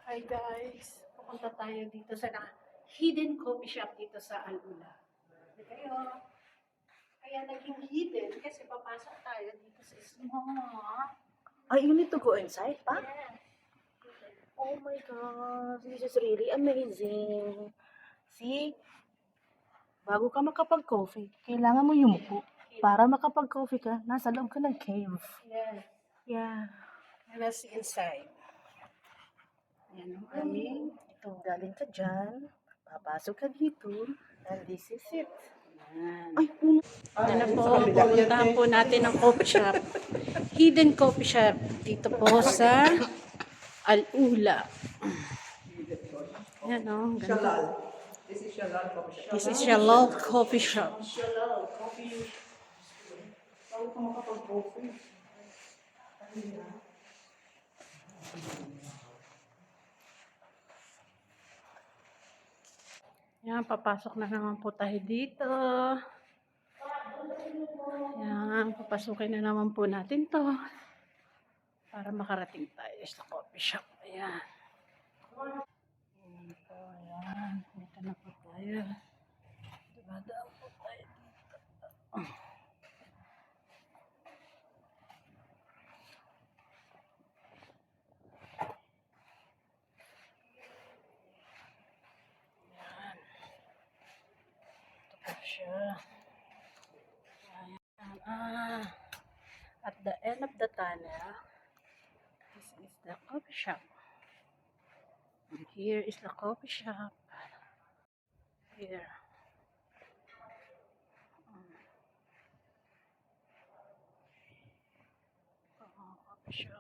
Hi guys, pupunta tayo dito sa hidden coffee shop dito sa Alula. Kayo, kaya naging hidden kasi papasok tayo dito sa small. You need to go inside, pa? Yeah. Oh my God, this is really amazing. See, bago ka makapag-coffee, kailangan mo yumuko. Para makapag-coffee ka, nasa loob ka ng cave. Yes. Yeah. Let's see inside. Ayan ang aming. Ito, galing ka dyan, papasok ka dito, and this is it. Ayan. Ay, puno. Ito na po, pupuntahan po natin ang coffee shop. Hidden coffee shop dito po sa Alula. Ayan o, ganda. This is Shalal Coffee Shop. This is Shalal Coffee Shop. Shalal, coffee. Bago ka makapag-coffee. Yan, papasok na naman po tayo dito. Yan, papasukin na naman po natin to. Para makarating tayo sa coffee shop. Ayan. Ayan po, ayan. Dito na po tayo. Dumadaan po tayo dito. Ayan. Ito po siya. Ayan. At the end of the tunnel, this is the coffee shop. And here is the coffee shop. Here. Coffee shop.